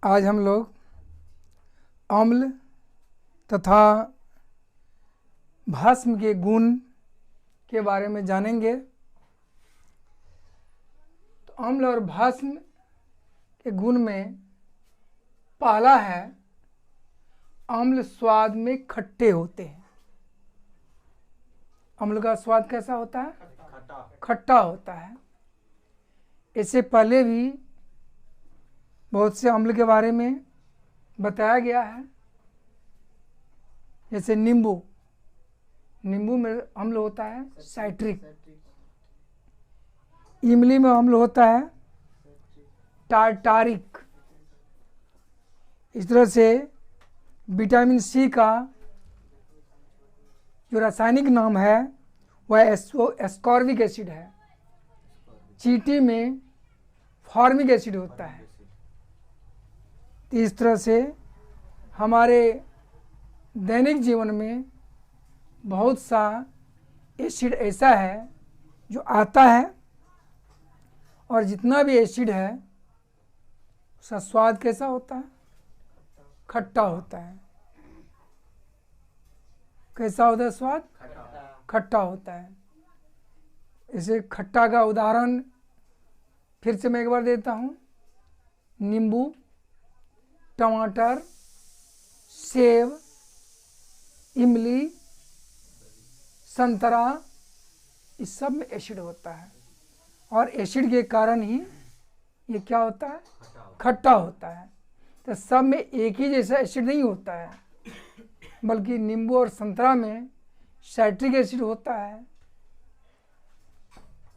आज हम लोग अम्ल तथा भस्म के गुण के बारे में जानेंगे। तो अम्ल और भस्म के गुण में पहला है, अम्ल स्वाद में खट्टे होते हैं। अम्ल का स्वाद कैसा होता है? खट्टा होता है। इससे पहले भी बहुत से अम्ल के बारे में बताया गया है, जैसे नींबू में अम्ल होता है साइट्रिक। इमली में अम्ल होता है टार्टारिक। इस तरह से विटामिन सी का जो रासायनिक नाम है वह एस्कॉर्बिक एसिड है। चींटी में फॉर्मिक एसिड होता है। तो इस तरह से हमारे दैनिक जीवन में बहुत सा एसिड ऐसा है जो आता है, और जितना भी एसिड है उसका स्वाद कैसा होता है? खट्टा होता है। कैसा होता है स्वाद? खट्टा होता है। इसे खट्टा का उदाहरण फिर से मैं एक बार देता हूँ। नींबू, टमाटर, सेब, इमली, संतरा, इस सब में एसिड होता है, और एसिड के कारण ही ये क्या होता है? खट्टा होता है। तो सब में एक ही जैसा एसिड नहीं होता है, बल्कि नींबू और संतरा में साइट्रिक एसिड होता है,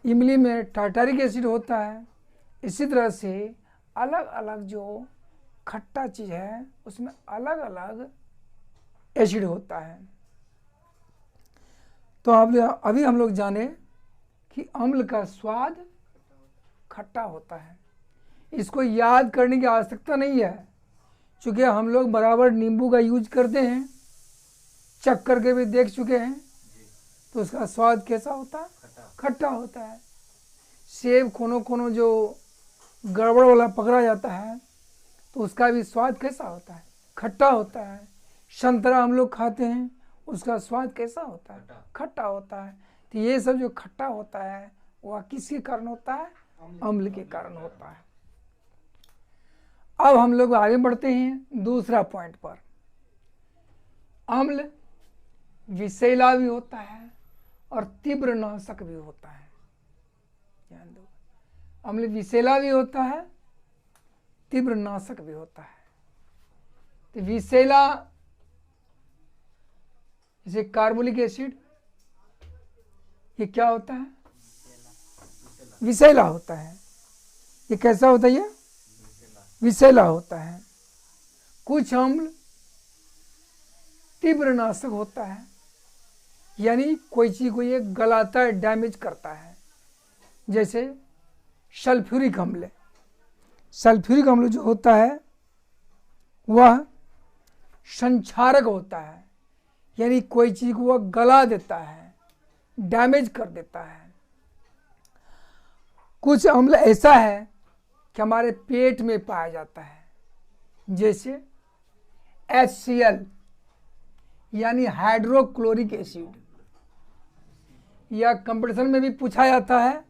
इमली में टार्टारिक एसिड होता है। इसी तरह से अलग अलग जो खट्टा चीज़ है उसमें अलग अलग एसिड होता है। तो अभी हम लोग जाने कि अम्ल का स्वाद खट्टा होता है। इसको याद करने की आवश्यकता नहीं है, क्योंकि हम लोग बराबर नींबू का यूज करते हैं, चख करके भी देख चुके हैं। तो उसका स्वाद कैसा होता है? खट्टा होता है। सेब कोनो जो गड़बड़ वाला पकड़ा जाता है तो उसका भी स्वाद कैसा होता है? खट्टा होता है। संतरा हम लोग खाते हैं, उसका स्वाद कैसा होता है? खट्टा होता है। तो ये सब जो खट्टा होता है वह किसके कारण होता है? अम्ल के कारण होता है। अब हम लोग आगे बढ़ते हैं दूसरा पॉइंट पर। अम्ल विषैला भी होता है और तीव्र नाशक भी होता है। ध्यान दो, अम्ल विषैला भी होता है, तीव्र नाशक भी होता है। तो विषैला जैसे कार्बोलिक एसिड, ये क्या होता है? विषैला होता है। ये कैसा होता है? ये विषैला होता है। कुछ अम्ल तीव्र नाशक होता है, यानी कोई चीज को ये गलाता है, डैमेज करता है। जैसे सल्फ्यूरिक अम्ल। सल्फ्यूरिक अम्ल जो होता है वह संक्षारक होता है, यानी कोई चीज को वह गला देता है, डैमेज कर देता है। कुछ अम्ल ऐसा है कि हमारे पेट में पाया जाता है, जैसे HCl यानी हाइड्रोक्लोरिक एसिड। यह कंपटीशन में भी पूछा जाता है,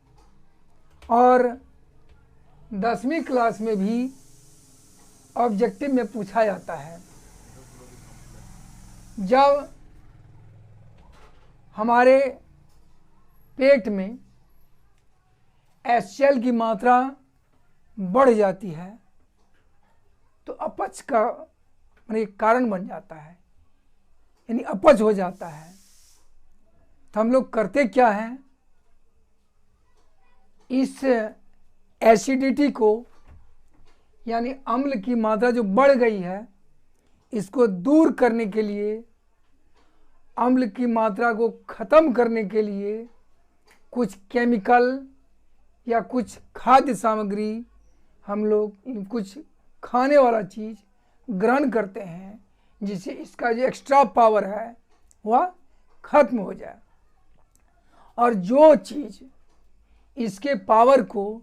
और 10वीं क्लास में भी ऑब्जेक्टिव में पूछा जाता है। जब हमारे पेट में HCl की मात्रा बढ़ जाती है तो अपच का कारण बन जाता है, यानी अपच हो जाता है। तो हम लोग करते क्या हैं? इस एसिडिटी को, यानी अम्ल की मात्रा जो बढ़ गई है, इसको दूर करने के लिए, अम्ल की मात्रा को खत्म करने के लिए कुछ केमिकल या कुछ खाद्य सामग्री, हम लोग कुछ खाने वाला चीज ग्रहण करते हैं, जिससे इसका जो एक्स्ट्रा पावर है वह खत्म हो जाए। और जो चीज इसके पावर को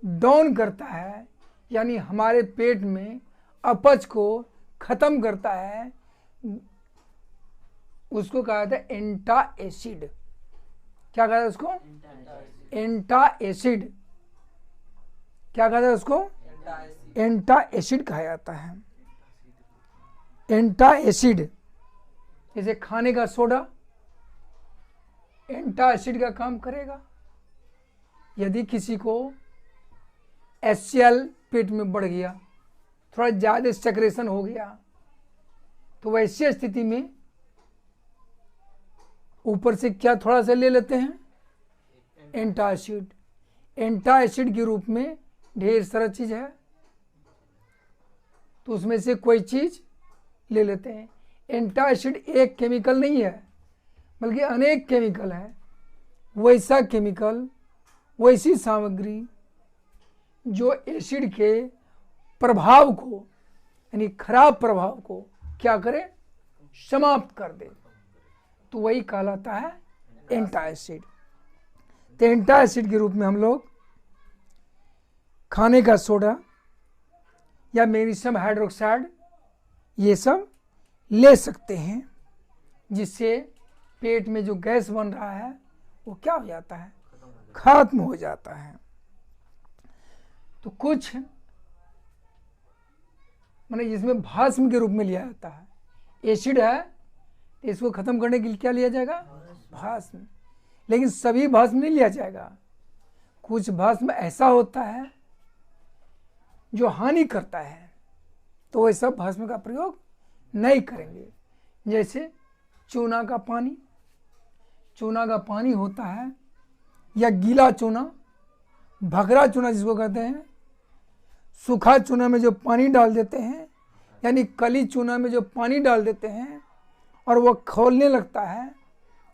डाउन करता है, यानी हमारे पेट में अपच को खत्म करता है, उसको कहा जाता है एंटा एसिड। क्या कहा जाता है उसको? एंटा एसिड। क्या कहा जाता है उसको? एंटा एसिड कहा जाता है। एंटा एसिड, जैसे खाने का सोडा एंटा एसिड का काम करेगा। यदि किसी को HCl पेट में बढ़ गया, थोड़ा ज़्यादा सेक्रेशन हो गया, तो वैसी स्थिति में ऊपर से क्या थोड़ा सा ले लेते हैं? एंटा एसिड। एंटा एसिड के रूप में ढेर सारा चीज़ है, तो उसमें से कोई चीज़ ले लेते हैं। एंटा एसिड एक केमिकल नहीं है, बल्कि अनेक केमिकल है। वैसा केमिकल, वैसी सामग्री जो एसिड के प्रभाव को, यानी खराब प्रभाव को क्या करे? समाप्त कर दे, तो वही कहलाता है एंटा एसिड। तो एंटा एसिड के रूप में हम लोग खाने का सोडा या मैग्नीशियम हाइड्रोक्साइड ये सब ले सकते हैं, जिससे पेट में जो गैस बन रहा है वो क्या हो जाता है? खत्म हो जाता है। तो कुछ माने जिसमें भस्म के रूप में लिया जाता है, एसिड है तो इसको खत्म करने के लिए क्या लिया जाएगा? भस्म। लेकिन सभी भस्म नहीं लिया जाएगा। कुछ भस्म ऐसा होता है जो हानि करता है, तो वैसा भस्म का प्रयोग नहीं करेंगे। जैसे चूना का पानी, चूना का पानी होता है, या गीला चूना, भगरा चूना जिसको कहते हैं, सूखा चूना में जो पानी डाल देते हैं, यानी कली चूना में जो पानी डाल देते हैं और वो खौलने लगता है,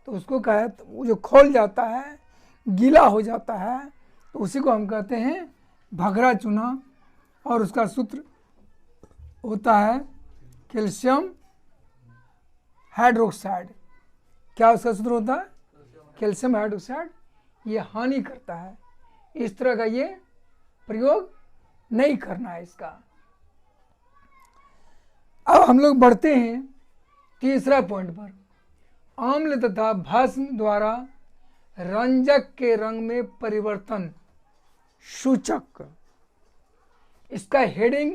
तो उसको कहे, वो जो खौल जाता है, गीला हो जाता है, तो उसी को हम कहते हैं भगरा चूना। और उसका सूत्र होता है कैल्शियम हाइड्रोक्साइड। क्या उसका सूत्र होता है? Calcium hydroxide. ये हानि करता है, इस तरह का ये प्रयोग नहीं करना है इसका। अब हम लोग बढ़ते हैं तीसरा पॉइंट पर, अम्ल तथा भस्म द्वारा रंजक के रंग में परिवर्तन सूचक। इसका हेडिंग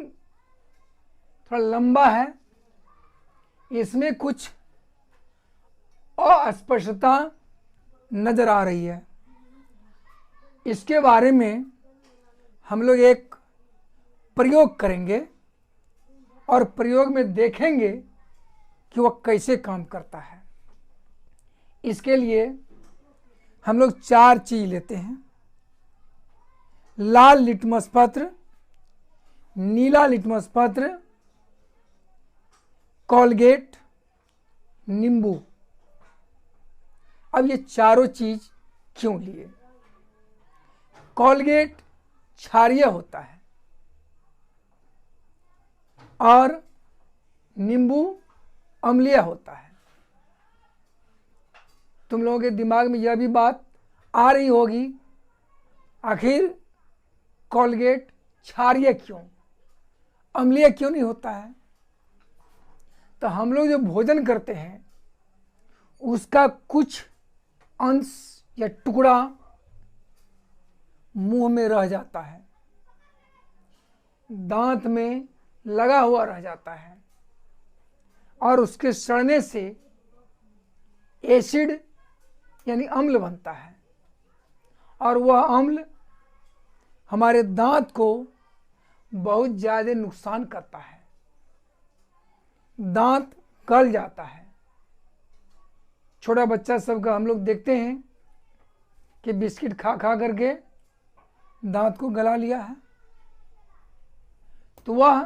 थोड़ा लंबा है, इसमें कुछ अस्पष्टता नजर आ रही है। इसके बारे में हम लोग एक प्रयोग करेंगे और प्रयोग में देखेंगे कि वह कैसे काम करता है। इसके लिए हम लोग 4 चीज लेते हैं: लाल लिटमस पत्र, नीला लिटमस पत्र, कोलगेट, नींबू। अब ये चारों चीज क्यों लिए? कोलगेट क्षारीय होता है और नींबू अम्लीय होता है। तुम लोगों के दिमाग में यह भी बात आ रही होगी, आखिर कोलगेट क्षारीय क्यों, अम्लीय क्यों नहीं होता है? तो हम लोग जो भोजन करते हैं उसका कुछ अंश या टुकड़ा मुंह में रह जाता है, दांत में लगा हुआ रह जाता है, और उसके सड़ने से एसिड यानी अम्ल बनता है, और वह अम्ल हमारे दांत को बहुत ज़्यादा नुकसान करता है। दांत गल जाता है। छोटा बच्चा सबका हम लोग देखते हैं कि बिस्किट खा खा करके दांत को गला लिया है, तो वह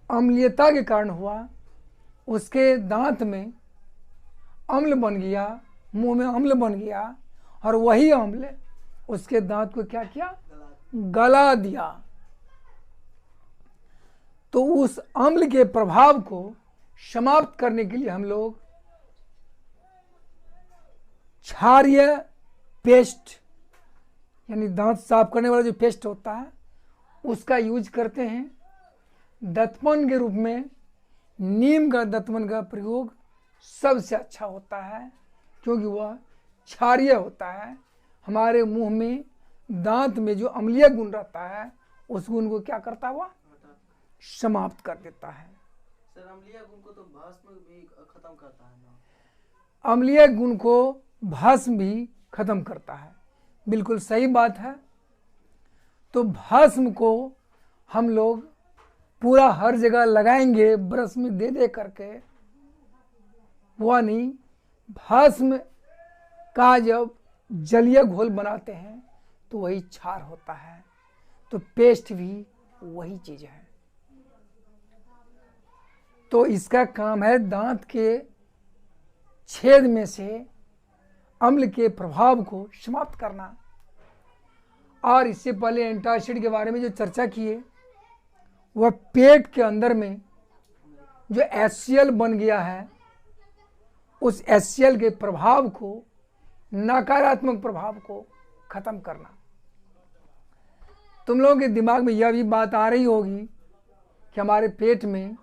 अम्लीयता के कारण हुआ, उसके दांत में अम्ल बन गया, मुंह में अम्ल बन गया, और वही अम्ल उसके दांत को क्या किया? गला दिया। तो उस अम्ल के प्रभाव को समाप्त करने के लिए हम लोग क्षारीय पेस्ट, यानी दांत साफ करने वाला जो पेस्ट होता है, उसका यूज करते हैं। दतमन के रूप में नीम का दतमन का प्रयोग सबसे अच्छा होता है, क्योंकि वह क्षारीय होता है। हमारे मुंह में दांत में जो अम्लीय गुण रहता है उस गुण को क्या करता है, वह समाप्त कर देता है। सर अम्लीय गुण को तो भस्म भी खत्म करता है ना? अम्लीय गुण को भस्म भी खत्म करता है, बिल्कुल सही बात है। तो भस्म को हम लोग पूरा हर जगह लगाएंगे ब्रश में दे दे करके, वह नहीं। भस्म का जब जलीय घोल बनाते हैं तो वही क्षार होता है, तो पेस्ट भी वही चीज है। तो इसका काम है दांत के छेद में से अम्ल के प्रभाव को समाप्त करना। और इससे पहले एंटासिड के बारे में जो चर्चा किए, वह पेट के अंदर में जो HCl बन गया है उस HCl के प्रभाव को, नकारात्मक प्रभाव को खत्म करना। तुम लोगों के दिमाग में यह भी बात आ रही होगी कि हमारे पेट में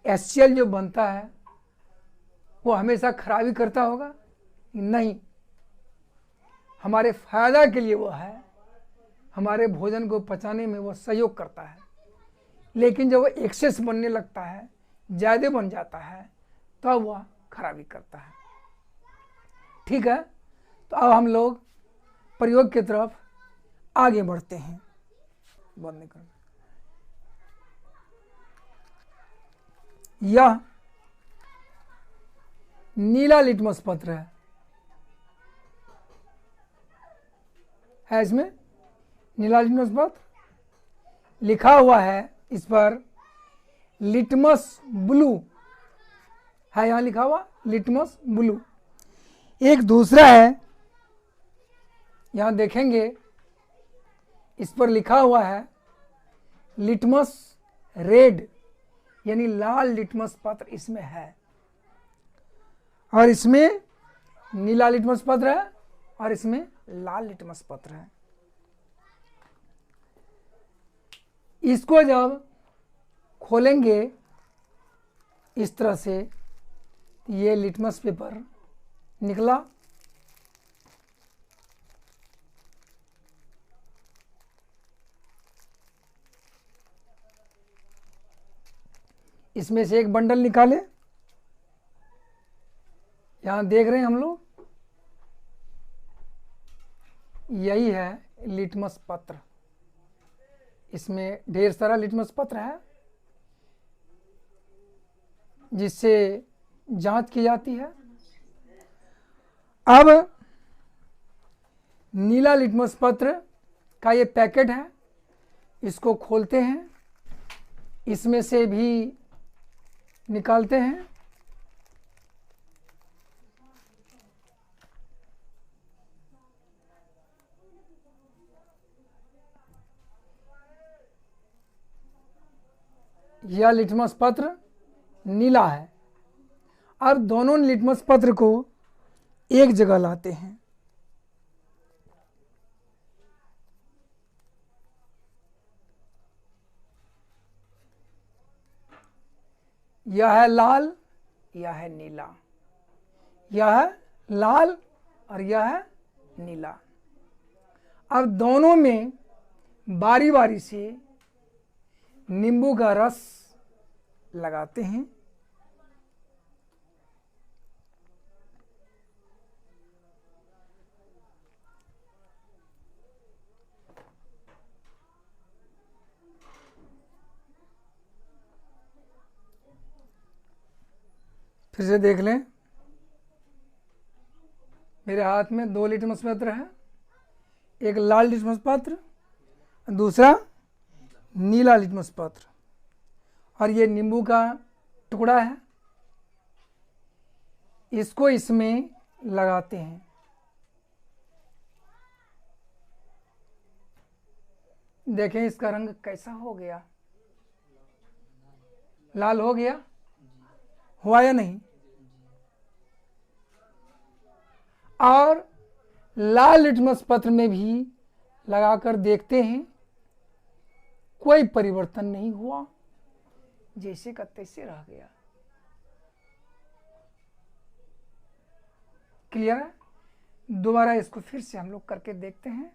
HCl जो बनता है वो हमेशा खराबी करता होगा। नहीं, हमारे फायदा के लिए वो है, हमारे भोजन को पचाने में वो सहयोग करता है। लेकिन जब वो एक्सेस बनने लगता है, ज़्यादा बन जाता है, तब तो वह खराबी करता है। ठीक है, तो अब हम लोग प्रयोग की तरफ आगे बढ़ते हैं। बंद नहीं करना। यह नीला लिटमस पत्र है इसमें नीला लिटमस पत्र लिखा हुआ है, इस पर लिटमस ब्लू है, यहां लिखा हुआ लिटमस ब्लू। एक दूसरा है, यहां देखेंगे इस पर लिखा हुआ है लिटमस रेड, यानी लाल लिटमस पत्र इसमें है। और इसमें नीला लिटमस पत्र है और इसमें लाल लिटमस पत्र है। इसको जब खोलेंगे इस तरह से, ये लिटमस पेपर निकला। इसमें से एक बंडल निकाले, यहां देख रहे हैं हम लोग, यही है लिटमस पत्र। इसमें ढेर सारा लिटमस पत्र है जिससे जांच की जाती है। अब नीला लिटमस पत्र का ये पैकेट है, इसको खोलते हैं, इसमें से भी निकालते हैं। यह लिटमस पत्र नीला है। अब दोनों लिटमस पत्र को एक जगह लाते हैं। यह है लाल, यह है नीला, यह है लाल और यह है नीला। अब दोनों में बारी बारी से नींबू का रस लगाते हैं। फिर से देख लें, मेरे हाथ में 2 लिटमस पत्र है, एक लाल लिटमस पत्र, दूसरा नीला लिटमस पत्र, और ये नींबू का टुकड़ा है। इसको इसमें लगाते हैं। देखें इसका रंग कैसा हो गया, लाल हो गया, हुआ या नहीं? और लाल लिटमस पत्र में भी लगाकर देखते हैं, कोई परिवर्तन नहीं हुआ, जैसे का तैसे रह गया। क्लियर है? दोबारा इसको फिर से हम लोग करके देखते हैं।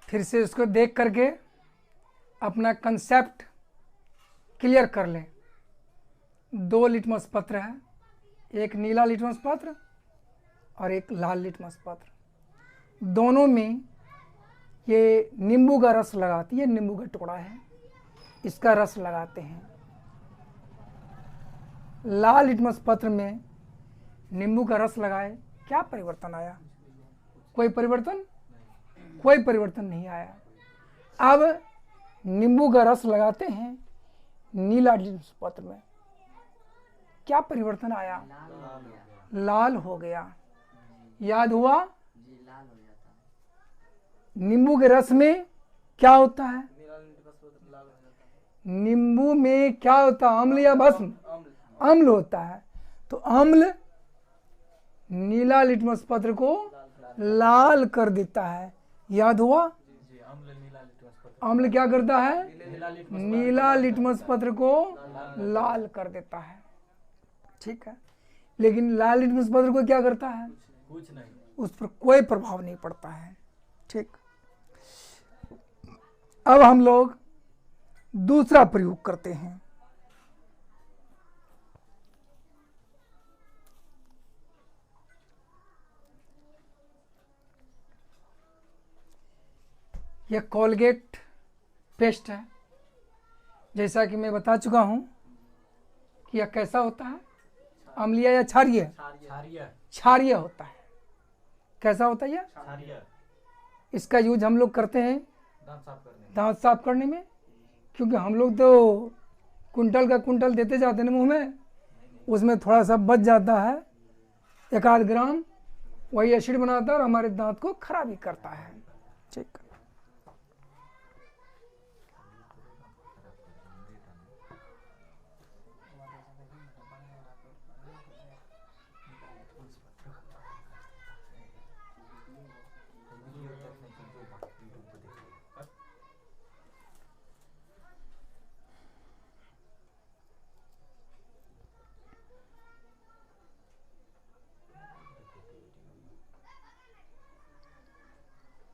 फिर से इसको देख करके अपना कंसेप्ट क्लियर कर लें। 2 लिटमस पत्र है, एक नीला लिटमस पत्र और एक लाल लिटमस पत्र। दोनों में ये नींबू का रस लगाती है, नींबू का टुकड़ा है, इसका रस लगाते हैं। लाल लिटमस पत्र में नींबू का रस लगाए, क्या परिवर्तन आया? कोई परिवर्तन? कोई परिवर्तन नहीं आया। अब नींबू का रस लगाते हैं नीला लिटमस पत्र में, क्या परिवर्तन आया? लाल हो गया। याद हुआ? नींबू के रस में क्या होता है? नींबू में क्या होता है? अम्ल या भस्म? अम्ल होता है। तो अम्ल नीला लिटमस पत्र को लाल कर देता है। याद हुआ? अम्ल क्या करता है? नीला लिटमस पत्र को लाल कर देता है। ठीक है, लेकिन लाल लिटमस पत्र को क्या करता है? कुछ नहीं, उस पर कोई प्रभाव नहीं पड़ता है। ठीक, अब हम लोग दूसरा प्रयोग करते हैं। यह कोलगेट पेस्ट है। जैसा कि मैं बता चुका हूं कि यह कैसा होता है? अम्लीय या क्षारीय? क्षारीय होता है। कैसा होता है यह? इसका यूज हम लोग करते हैं दांत साफ करने में, क्योंकि हम लोग तो कुंटल का कुंटल देते जाते हैं मुंह में, उसमें थोड़ा सा बच जाता है, 1-8 ग्राम, वही एसिड बनाता है और हमारे दांत को खराब ही करता है। ठीक,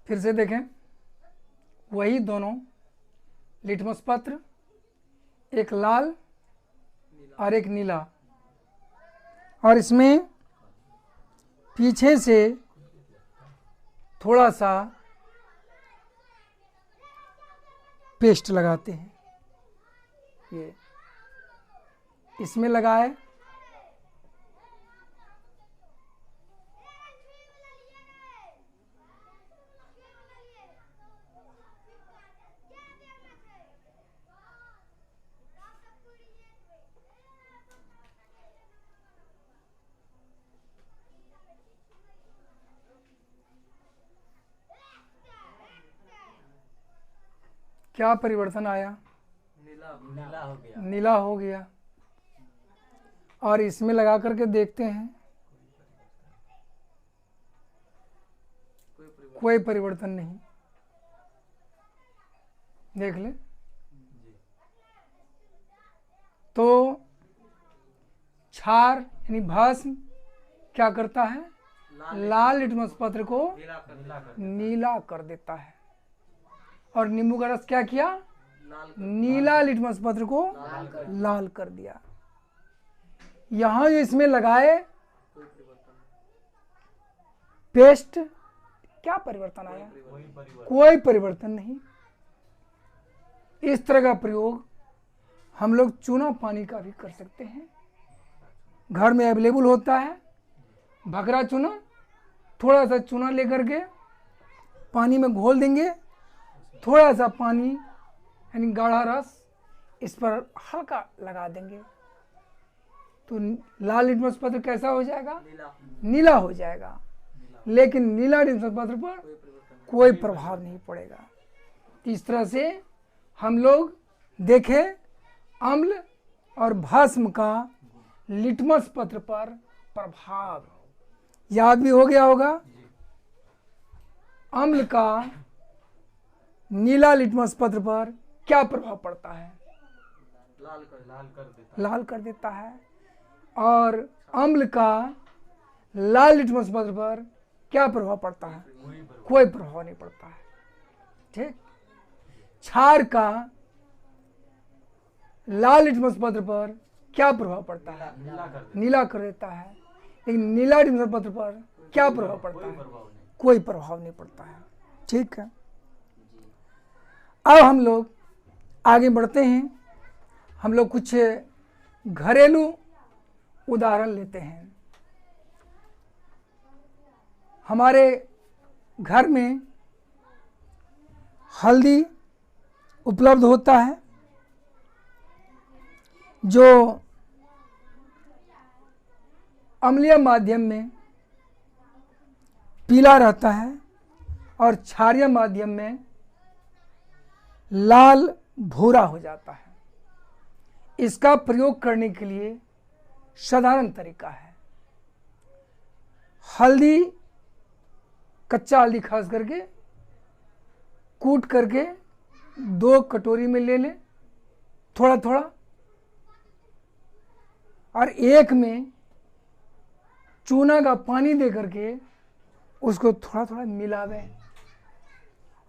फिर से देखें, वही दोनों लिटमस पत्र, एक लाल और एक नीला, और इसमें पीछे से थोड़ा सा पेस्ट लगाते हैं। ये इसमें लगाए, क्या परिवर्तन आया? नीला हो गया। नीला हो गया। और इसमें लगा करके देखते हैं, कोई परिवर्तन नहीं। देख ले, तो क्षार यानी भस्म क्या करता है? लाल लिटमस पत्र को नीला कर देता है। और नींबू का रस क्या किया? नीला लिटमस पत्र को लाल कर दिया। यहां जो इसमें लगाए पेस्ट, क्या परिवर्तन आया? कोई परिवर्तन नहीं। इस तरह का प्रयोग हम लोग चूना पानी का भी कर सकते हैं। घर में अवेलेबल होता है भगरा चूना, थोड़ा सा चूना लेकर के पानी में घोल देंगे, थोड़ा सा पानी यानी गाढ़ा रस इस पर हल्का लगा देंगे। तो लाल लिटमस पत्र कैसा हो जाएगा? नीला नीला हो जाएगा। लेकिन नीला लिटमस पत्र पर कोई परिवर्तन कोई प्रभाव नहीं पड़ेगा। तो इस तरह से हम लोग देखें अम्ल और भस्म का लिटमस पत्र पर प्रभाव। याद भी हो गया होगा। अम्ल का नीला लिटमस पत्र पर क्या प्रभाव पड़ता है? लाल कर देता है। और अम्ल का लाल लिटमस पत्र पर क्या प्रभाव पड़ता है? कोई प्रभाव नहीं पड़ता है। ठीक। क्षार का लाल लिटमस पत्र पर क्या प्रभाव पड़ता है? नीला कर देता है। लेकिन नीला लिटमस पत्र पर क्या प्रभाव पड़ता है? कोई प्रभाव नहीं पड़ता है। ठीक है। अब हम लोग आगे बढ़ते हैं। हम लोग कुछ घरेलू उदाहरण लेते हैं। हमारे घर में हल्दी उपलब्ध होता है जो अम्लीय माध्यम में पीला रहता है और क्षारीय माध्यम में लाल भूरा हो जाता है। इसका प्रयोग करने के लिए साधारण तरीका है। हल्दी, कच्चा हल्दी खास करके कूट करके 2 कटोरी में ले लें, थोड़ा थोड़ा, और एक में चूना का पानी दे करके उसको थोड़ा थोड़ा मिलावें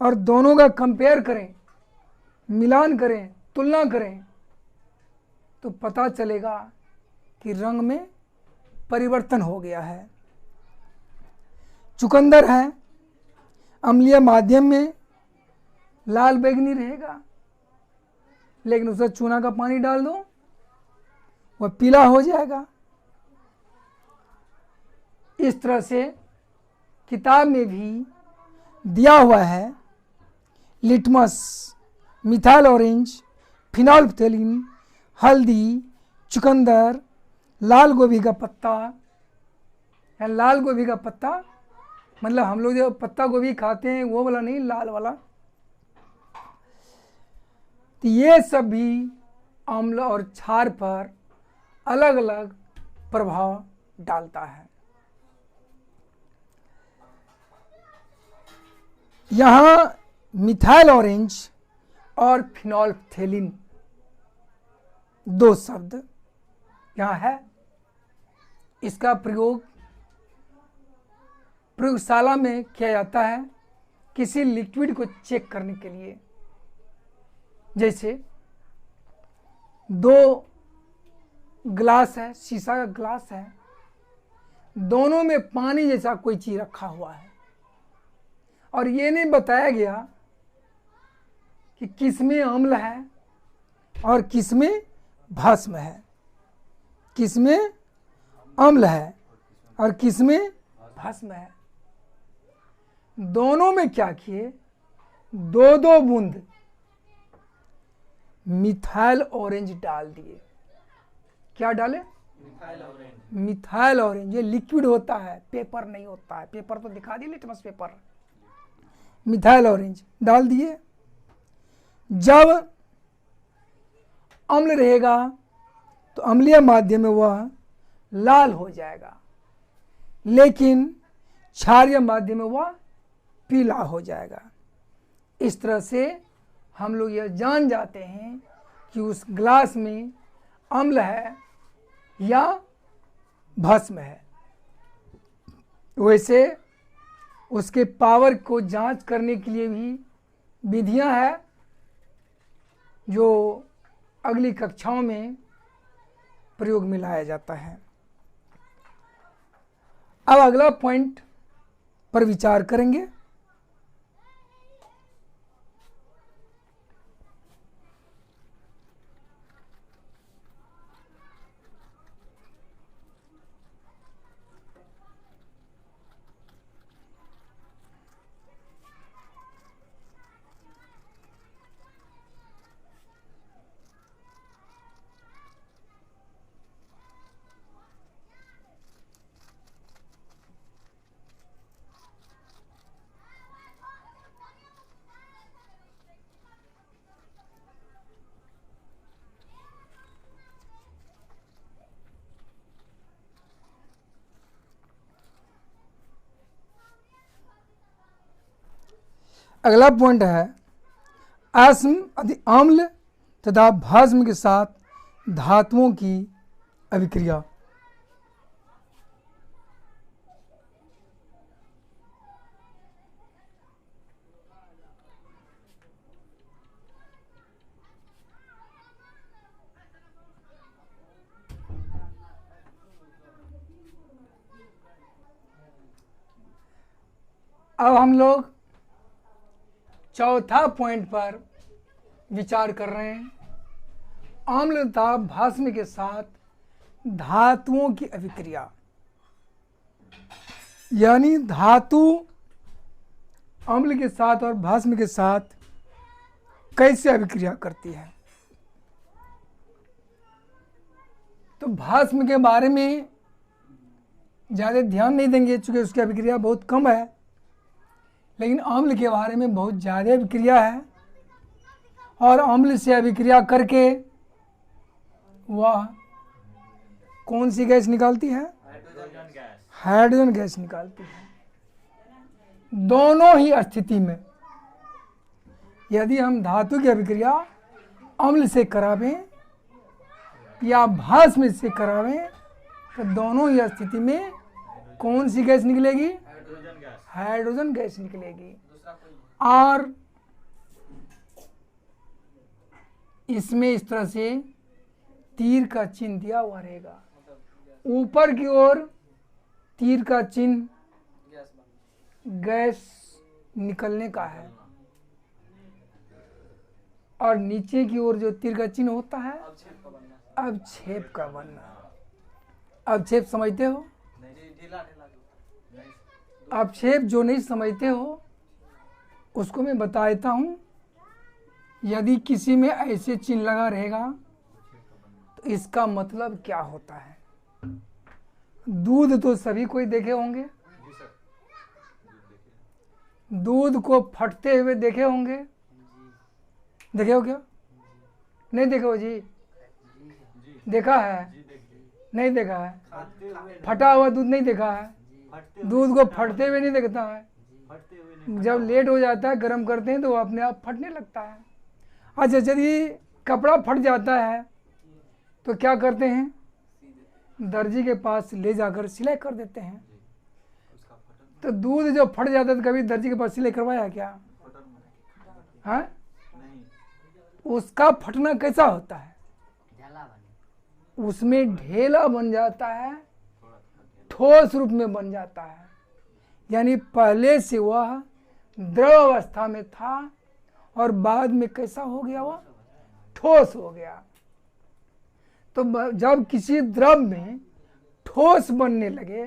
और दोनों का कंपेयर करें, मिलान करें, तुलना करें, तो पता चलेगा कि रंग में परिवर्तन हो गया है। चुकंदर है, अम्लीय माध्यम में लाल बैंगनी रहेगा, लेकिन उसमें चूना का पानी डाल दो वह पीला हो जाएगा। इस तरह से किताब में भी दिया हुआ है लिटमस, मिथाइल ऑरेंज, फिनोल्फ्थेलिन, हल्दी, चुकंदर, लाल गोभी का पत्ता। या लाल गोभी का पत्ता मतलब हम लोग जो पत्ता गोभी खाते हैं वो वाला नहीं, लाल वाला। तो ये सब भी अम्ल और क्षार पर अलग अलग प्रभाव डालता है। यहाँ मिथाइल ऑरेंज और फिनोल्फ्थेलिन 2 शब्द यहाँ है। इसका प्रयोग प्रयोगशाला में किया जाता है किसी लिक्विड को चेक करने के लिए। जैसे 2 ग्लास है, शीशा का ग्लास है, दोनों में पानी जैसा कोई चीज रखा हुआ है और ये नहीं बताया गया कि किसमें अम्ल है और किसमें भस्म है, किसमें अम्ल है और किसमें भस्म है। दोनों में क्या किए, 2-2 बूंद मिथाइल ऑरेंज डाल दिए। क्या डाले? Methyl orange. ये लिक्विड होता है, पेपर नहीं होता है। पेपर तो दिखा दिए, लिटमस पेपर। मिथाइल ऑरेंज डाल दिए। जब अम्ल रहेगा तो अम्लीय माध्यम में वह लाल हो जाएगा, लेकिन क्षारीय माध्यम में वह पीला हो जाएगा। इस तरह से हम लोग यह जान जाते हैं कि उस ग्लास में अम्ल है या भस्म है। वैसे उसके पावर को जांच करने के लिए भी विधियां हैं जो अगली कक्षाओं में प्रयोग में लाया जाता है। अब अगला पॉइंट पर विचार करेंगे। अगला पॉइंट है आस्म अम्ल तथा भस्म के साथ धातुओं की अभिक्रिया। अब हम लोग चौथा पॉइंट पर विचार कर रहे हैं, अम्ल तथा भस्म के साथ धातुओं की अभिक्रिया। यानी धातु अम्ल के साथ और भस्म के साथ कैसे अभिक्रिया करती है। तो भस्म के बारे में ज़्यादा ध्यान नहीं देंगे चूँकि उसकी अभिक्रिया बहुत कम है, लेकिन अम्ल के बारे में बहुत ज़्यादा अभिक्रिया है और अम्ल से अभिक्रिया करके वह कौन सी गैस निकालती है? हाइड्रोजन गैस निकालती है। दोनों ही स्थिति में यदि हम धातु की अभिक्रिया अम्ल से करावें या भस्म से करावें तो दोनों ही स्थिति में कौन सी गैस निकलेगी? हाइड्रोजन गैस निकलेगी। और इसमें इस तरह से तीर का चिन्ह दिया हुआ रहेगा, ऊपर की ओर तीर का चिन्ह गैस निकलने का है और नीचे की ओर जो तीर का चिन्ह होता है अवक्षेप का बनना। अवक्षेप समझते हो? अवक्षेप जो नहीं समझते हो उसको मैं बता देता हूँ। यदि किसी में ऐसे चिन्ह लगा रहेगा तो इसका मतलब क्या होता है। दूध तो सभी कोई देखे होंगे, दूध को फटते हुए देखे होंगे, देखे हो क्या? नहीं देखे हो जी? देखा है? नहीं देखा है? फटा हुआ दूध नहीं देखा है? दूध को फटते हुए नहीं देखता है। जब लेट हो जाता है गर्म करते हैं तो वो अपने आप फटने लगता है। अच्छा, यदि कपड़ा फट जाता है तो क्या करते हैं? दर्जी के पास ले जाकर सिलाई कर देते हैं। तो दूध जो फट जाता है तो कभी दर्जी के पास सिलाई करवाया क्या? हाँ, उसका फटना कैसा होता है? उसमें ढेला बन जाता है, ठोस रूप में बन जाता है। यानी पहले से वह द्रव अवस्था में था और बाद में कैसा हो गया? वह ठोस हो गया। तो जब किसी द्रव में ठोस बनने लगे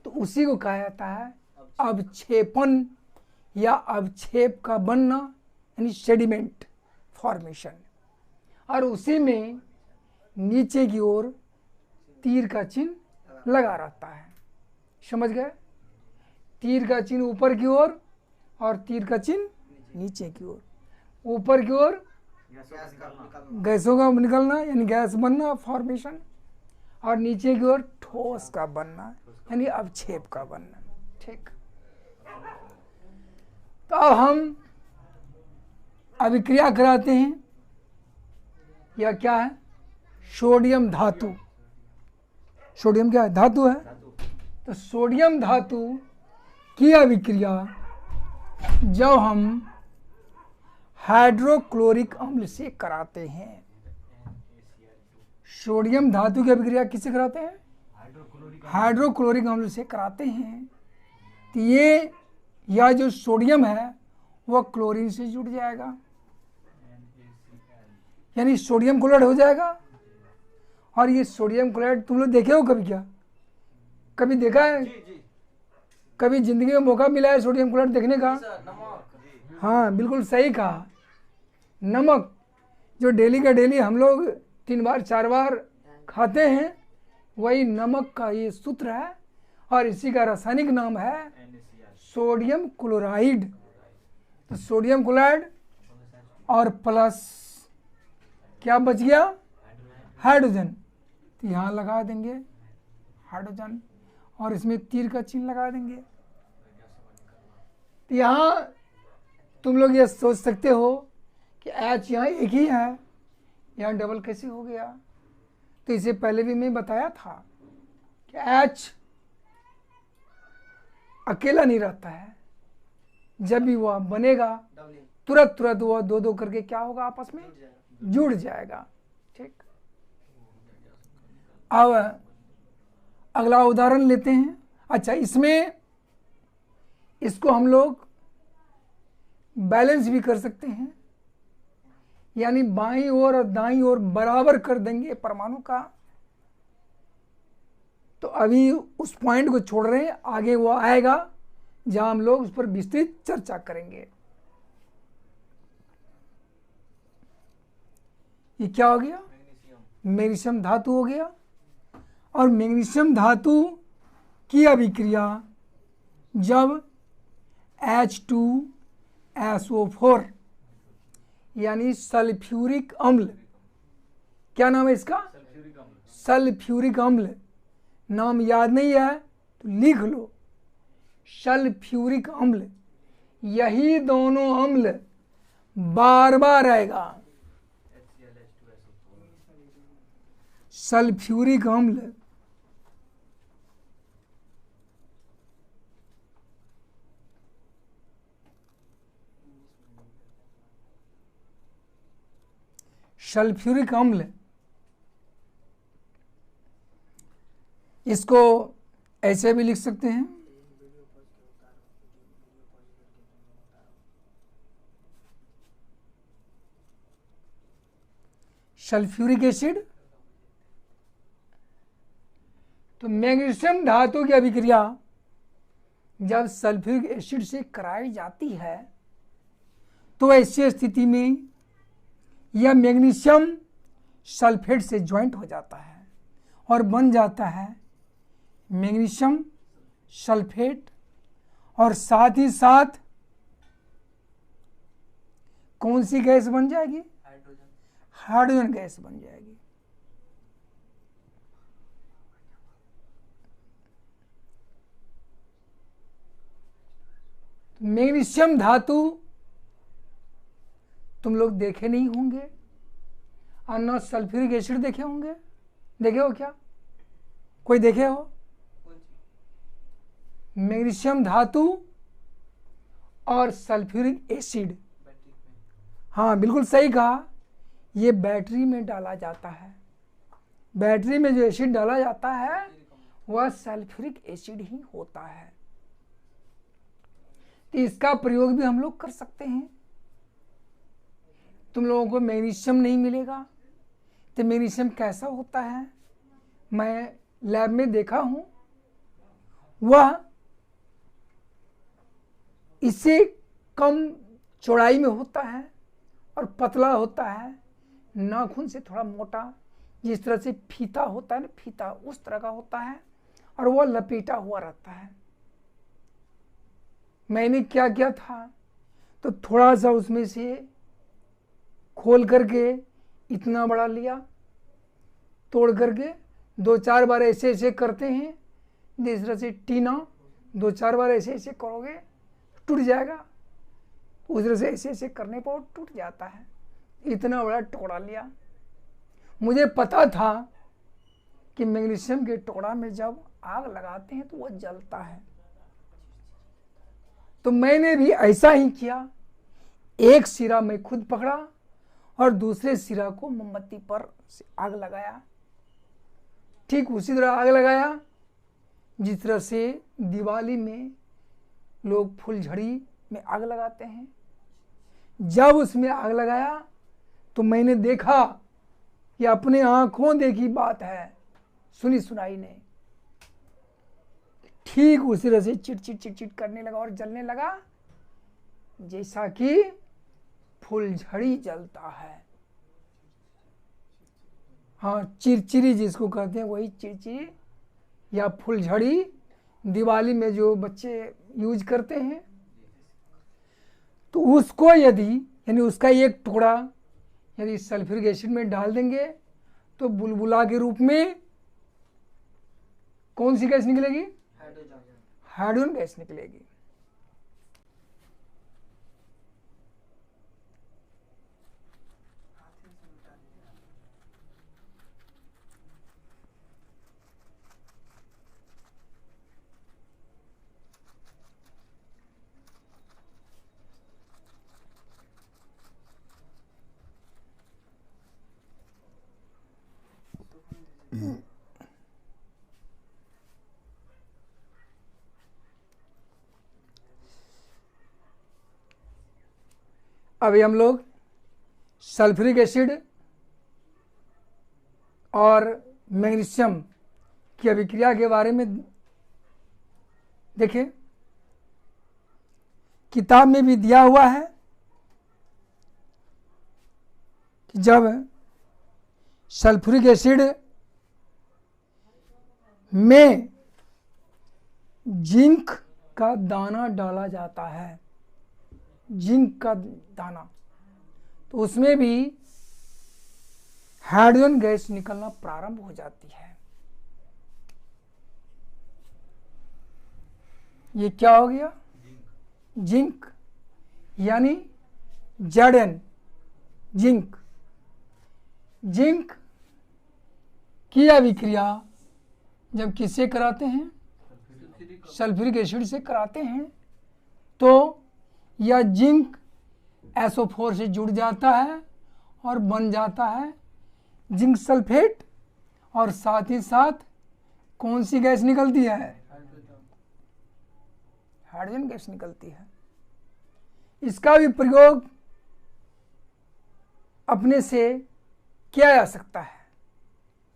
तो उसी को कहा जाता है अवक्षेपण या अवक्षेप का बनना, यानी सेडिमेंट फॉर्मेशन। और उसी में नीचे की ओर तीर का चिन्ह लगा रहता है। समझ गए? तीर का चिन्ह ऊपर की ओर और तीर का चिन्ह नीचे की ओर। ऊपर की ओर गैसों का निकलना यानी गैस बनना फॉर्मेशन, और नीचे की ओर ठोस का बनना यानी अवक्षेप का बनना। ठीक, तो अब हम अभिक्रिया कराते हैं। यह क्या है? सोडियम धातु। सोडियम क्या है? धातु है। तो सोडियम धातु की अभिक्रिया जब हम हाइड्रोक्लोरिक अम्ल से कराते हैं, सोडियम धातु की अभिक्रिया किससे कराते हैं? हाइड्रोक्लोरिक अम्ल से कराते हैं। तो ये यह जो सोडियम है वह क्लोरीन से जुड़ जाएगा, यानी सोडियम क्लोराइड हो जाएगा। और ये सोडियम क्लोराइड तुम लोग देखे हो कभी? क्या कभी देखा है? कभी जिंदगी में मौका मिला है सोडियम क्लोराइड देखने का? हाँ, बिल्कुल सही कहा। नमक जो डेली का डेली हम लोग 3 बार 4 बार खाते हैं, वही नमक का ये सूत्र है और इसी का रासायनिक नाम है सोडियम क्लोराइड। तो सोडियम क्लोराइड और प्लस क्या बच गया? हाइड्रोजन। तो यहाँ लगा देंगे हाइड्रोजन और इसमें तीर का चिन्ह लगा देंगे। तो यहाँ तुम लोग ये सोच सकते हो कि H यहाँ एक ही है, यहाँ डबल कैसे हो गया। तो इसे पहले भी मैं बताया था कि H अकेला नहीं रहता है, जब भी वह बनेगा डबलिंग तुरंत तुरंत वह दो दो करके क्या होगा, आपस में जुड़ जाएगा। जुड़ जाएगा। ठीक, अब अगला उदाहरण लेते हैं। अच्छा, इसमें इसको हम लोग बैलेंस भी कर सकते हैं, यानी बाईं ओर और दाईं ओर बराबर कर देंगे परमाणु का। तो अभी उस पॉइंट को छोड़ रहे हैं, आगे वो आएगा जहां हम लोग उस पर विस्तृत चर्चा करेंगे। ये क्या हो गया, मैग्नीशियम धातु हो गया। और मैग्नीशियम धातु की अभिक्रिया जब H2SO4 यानी सल्फ्यूरिक अम्ल, क्या नाम है इसका, सल्फ्यूरिक अम्ल, नाम याद नहीं है तो लिख लो, सल्फ्यूरिक अम्ल, यही दोनों अम्ल बार बार आएगा। सल्फ्यूरिक अम्ल सल्फ्यूरिक अम्ल, इसको ऐसे भी लिख सकते हैं, सल्फ्यूरिक एसिड। तो मैग्नीशियम धातु की अभिक्रिया जब सल्फ्यूरिक एसिड से कराई जाती है तो ऐसी स्थिति में यह मैग्नीशियम सल्फेट से ज्वाइंट हो जाता है और बन जाता है मैग्नीशियम सल्फेट, और साथ ही साथ कौन सी गैस बन जाएगी, हाइड्रोजन गैस बन जाएगी। मैग्नीशियम धातु तुम लोग देखे नहीं होंगे और न सल्फ्यूरिक एसिड देखे होंगे। देखे हो क्या, कोई देखे हो? मैग्नीशियम धातु और सल्फ्यूरिक एसिड, हाँ बिल्कुल सही कहा, ये बैटरी में डाला जाता है। बैटरी में जो एसिड डाला जाता है वह सल्फ्यूरिक एसिड ही होता है। तो इसका प्रयोग भी हम लोग कर सकते हैं। तुम लोगों को मैग्नीशियम नहीं मिलेगा तो मैग्नीशियम कैसा होता है मैं लैब में देखा हूं, वह इससे कम चौड़ाई में होता है और पतला होता है, नाखून से थोड़ा मोटा, जिस तरह से फीता होता है ना, फीता उस तरह का होता है, और वह लपेटा हुआ रहता है। मैंने क्या किया था, तो थोड़ा सा उसमें से खोल करके इतना बड़ा लिया, तोड़ करके दो चार बार ऐसे ऐसे करते हैं, जिस तरह से टीना दो चार बार ऐसे ऐसे करोगे टूट जाएगा, उस तरह से ऐसे ऐसे करने पर टूट जाता है। इतना बड़ा टुकड़ा लिया। मुझे पता था कि मैग्नीशियम के टुकड़ा में जब आग लगाते हैं तो वह जलता है, तो मैंने भी ऐसा ही किया। एक सिरा मैं खुद पकड़ा और दूसरे सिरा को मोमबत्ती पर से आग लगाया। ठीक उसी तरह आग लगाया जिस तरह से दिवाली में लोग फुलझड़ी में आग लगाते हैं। जब उसमें आग लगाया तो मैंने देखा, ये अपने आंखों देखी बात है, सुनी सुनाई नहीं। ठीक उसी तरह से चिट चिट करने लगा और जलने लगा जैसा कि फुलझड़ी जलता है। हाँ, चिरचिरी जिसको कहते हैं वही चिरचिरी या फुलझड़ी दिवाली में जो बच्चे यूज करते हैं। तो उसको यदि यानी उसका एक टुकड़ा यदि सल्फ्यूरिक एसिड में डाल देंगे तो बुलबुला के रूप में कौन सी गैस निकलेगी, हाइड्रोजन गैस निकलेगी। अभी हम लोग सल्फ्यूरिक एसिड और मैग्नीशियम की अभिक्रिया के बारे में देखें। किताब में भी दिया हुआ है कि जब सल्फ्यूरिक एसिड में जिंक का दाना डाला जाता है, जिंक का दाना, तो उसमें भी हाइड्रोजन गैस निकलना प्रारंभ हो जाती है। ये क्या हो गया? जिंक, यानी Zn, जिंक। जिंक की अभिक्रिया जब किससे कराते हैं? सल्फ्यूरिक एसिड से कराते हैं, तो यह जिंक SO4 से जुड़ जाता है और बन जाता है जिंक सल्फेट, और साथ ही साथ कौन सी गैस निकलती है? हाइड्रोजन गैस निकलती है। इसका भी प्रयोग अपने से किया जा सकता है।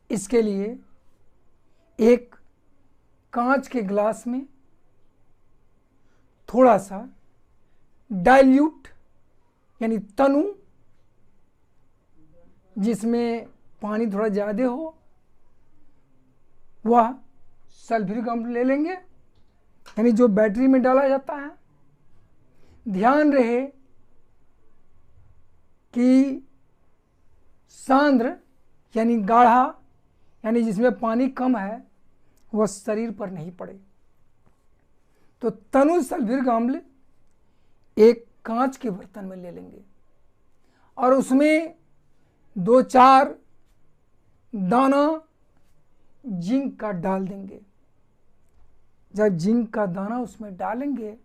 इसके लिए एक कांच के ग्लास में थोड़ा सा डाइल्यूट यानी तनु, जिसमें पानी थोड़ा ज़्यादा हो, वह सल्फ्यूरिक अम्ल ले लेंगे, यानी जो बैटरी में डाला जाता है। ध्यान रहे कि सांद्र यानी गाढ़ा, यानी जिसमें पानी कम है, वह शरीर पर नहीं पड़े। तो तनु सल्फ्यूरिक अम्ल एक कांच के बर्तन में ले लेंगे और उसमें 2-4 दाना जिंक का डाल देंगे। जब जिंक का दाना उसमें डालेंगे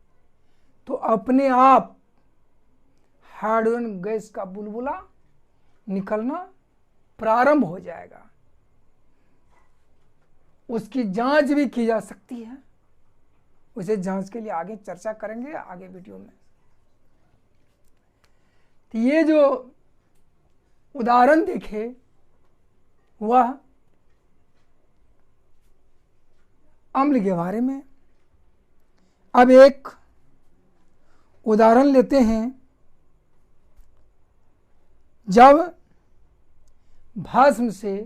तो अपने आप हाइड्रोजन गैस का बुलबुला निकलना प्रारंभ हो जाएगा। उसकी जांच भी की जा सकती है। उसे जांच के लिए आगे चर्चा करेंगे आगे वीडियो में। तो ये जो उदाहरण देखे वह अम्ल के बारे में। अब एक उदाहरण लेते हैं, जब भस्म से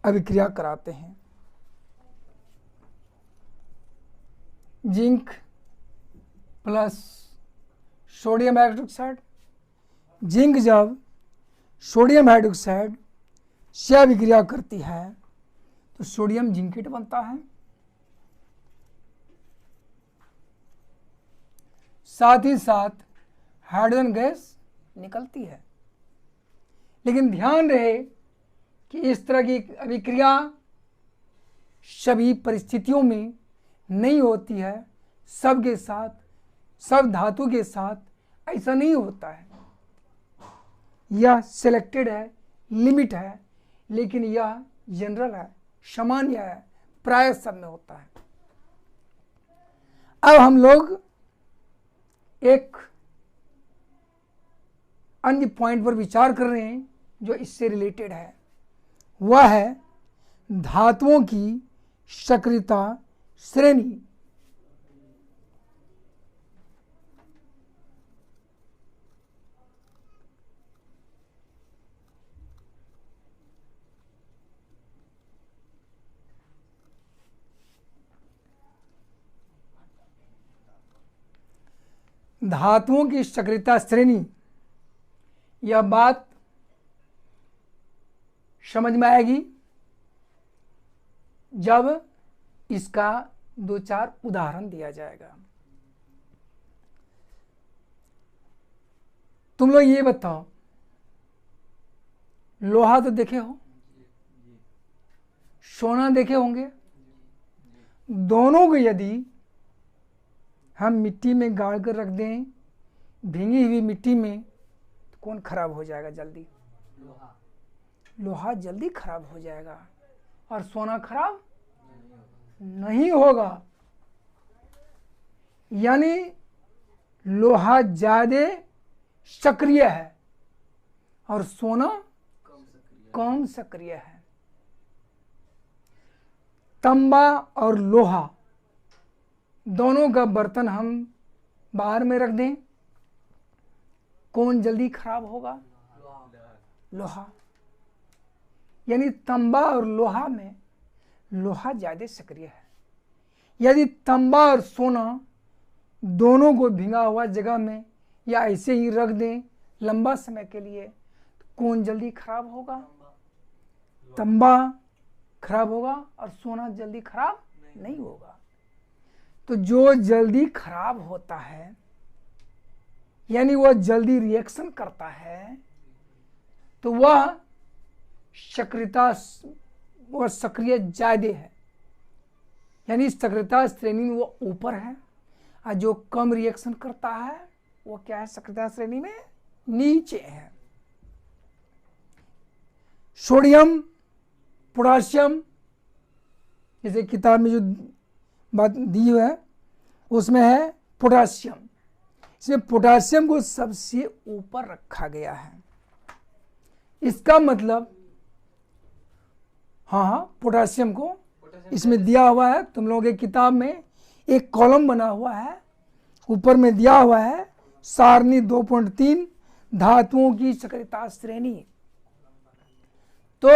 अभिक्रिया कराते हैं। Zinc plus sodium hydroxide, zinc जब सोडियम हाइड्रोक्साइड से अभिक्रिया करती है तो सोडियम जिंकेट बनता है। साथ ही साथ हाइड्रोजन गैस निकलती है। लेकिन ध्यान रहे कि इस तरह की अभिक्रिया सभी परिस्थितियों में नहीं होती है। सबके साथ, सब धातु के साथ ऐसा नहीं होता है। यह सिलेक्टेड है, लिमिट है, लेकिन यह जनरल है, सामान्य है, प्राय सब में होता है। अब हम लोग एक अन्य पॉइंट पर विचार कर रहे हैं जो इससे रिलेटेड है। वह है धातुओं की सक्रियता श्रेणी। धातुओं की सक्रियता श्रेणी, यह बात समझ में आएगी जब इसका 2-4 उदाहरण दिया जाएगा। तुम लोग ये बताओ, लोहा तो देखे हो, सोना देखे होंगे। दोनों को यदि हम मिट्टी में गाड़ कर रख दें, भींगी हुई मिट्टी में, तो कौन खराब हो जाएगा जल्दी? लोहा जल्दी खराब हो जाएगा और सोना खराब नहीं होगा। यानी लोहा ज्यादा सक्रिय है और सोना कम सक्रिय। कम सक्रिय है। तांबा और लोहा दोनों का बर्तन हम बाहर में रख दें, कौन जल्दी खराब होगा? लोहा। यानी तांबा और लोहा में लोहा ज्यादा सक्रिय है। यदि तांबा और सोना दोनों को भिंगा हुआ जगह में या ऐसे ही रख दें लंबा समय के लिए, तो कौन जल्दी खराब होगा? तांबा खराब होगा और सोना जल्दी खराब नहीं होगा। तो जो जल्दी खराब होता है यानी वह जल्दी रिएक्शन करता है, तो वह सक्रियता, वह सक्रिय ज्यादा है, यानी सक्रियता श्रेणी में वो ऊपर है। और जो कम रिएक्शन करता है वो क्या है? सक्रियता श्रेणी में नीचे है। सोडियम, पोटासियम, जैसे किताब में जो बात दी हुई है उसमें है पोटासियम। इसमें पोटासियम को सबसे ऊपर रखा गया है। इसका मतलब हाँ, पोटासियम को इसमें दिया हुआ है। तुम लोगों के किताब में एक कॉलम बना हुआ है, ऊपर में दिया हुआ है सारणी 2.3 धातुओं की सक्रियता श्रेणी। तो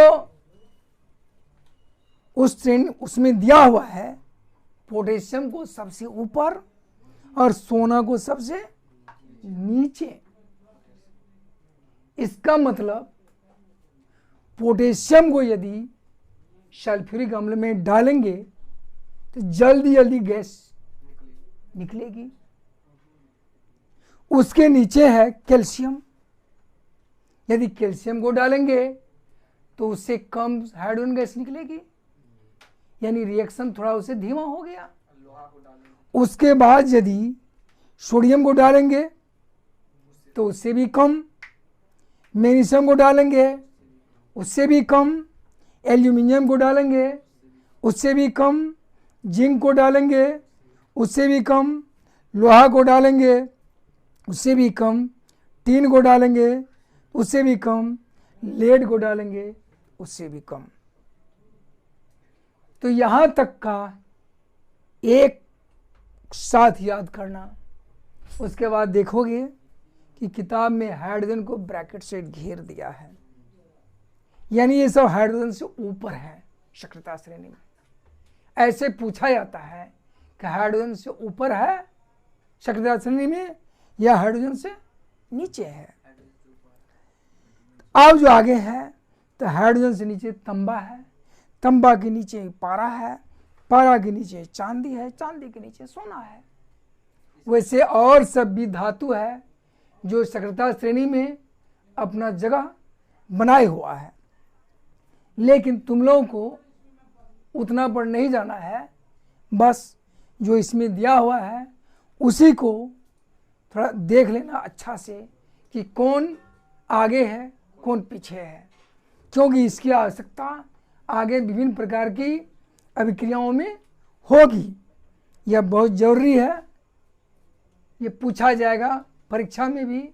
उस श्रेणी उसमें दिया हुआ है पोटेशियम को सबसे ऊपर और सोना को सबसे नीचे। इसका मतलब पोटेशियम को यदि सल्फ्यूरिक अम्ल में डालेंगे तो जल्दी जल्दी गैस निकलेगी। उसके नीचे है कैल्शियम। यदि कैल्शियम को डालेंगे तो उससे कम हाइड्रोजन गैस निकलेगी, यानी रिएक्शन थोड़ा उससे धीमा हो गया। उसके बाद यदि सोडियम को डालेंगे तो उससे भी कम, मैग्नीशियम को डालेंगे उससे भी कम, एल्यूमिनियम को डालेंगे उससे भी कम, जिंक को डालेंगे उससे भी कम, लोहा को डालेंगे उससे भी कम, टीन को डालेंगे उससे भी कम, लेड को डालेंगे उससे भी कम। तो यहां तक का एक साथ याद करना। उसके बाद देखोगे कि किताब में हाइड्रोजन को ब्रैकेट से घेर दिया है, यानी ये सब हाइड्रोजन से ऊपर है सक्रियता श्रेणी में। ऐसे पूछा जाता है कि हाइड्रोजन से ऊपर है सक्रियता श्रेणी में या हाइड्रोजन से नीचे है। अब जो आगे है तो हाइड्रोजन से नीचे तांबा है, तांबा के नीचे पारा है, पारा के नीचे चांदी है, चांदी के नीचे सोना है। वैसे और सब भी धातु है जो सक्रियता श्रेणी में अपना जगह बनाए हुआ है, लेकिन तुम लोगों को उतना पर नहीं जाना है। बस जो इसमें दिया हुआ है उसी को थोड़ा देख लेना अच्छा से कि कौन आगे है कौन पीछे है, क्योंकि इसकी आवश्यकता आगे विभिन्न प्रकार की अभिक्रियाओं में होगी। यह बहुत जरूरी है, ये पूछा जाएगा परीक्षा में भी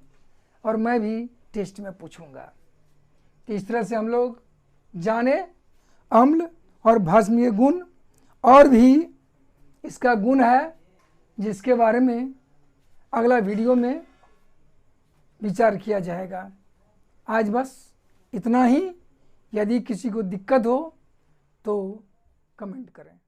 और मैं भी टेस्ट में पूछूंगा। तो इस तरह से हम लोग जाने अम्ल और भस्मीय गुण, और भी इसका गुण है जिसके बारे में अगला वीडियो में विचार किया जाएगा। आज बस इतना ही। यदि किसी को दिक्कत हो तो कमेंट करें।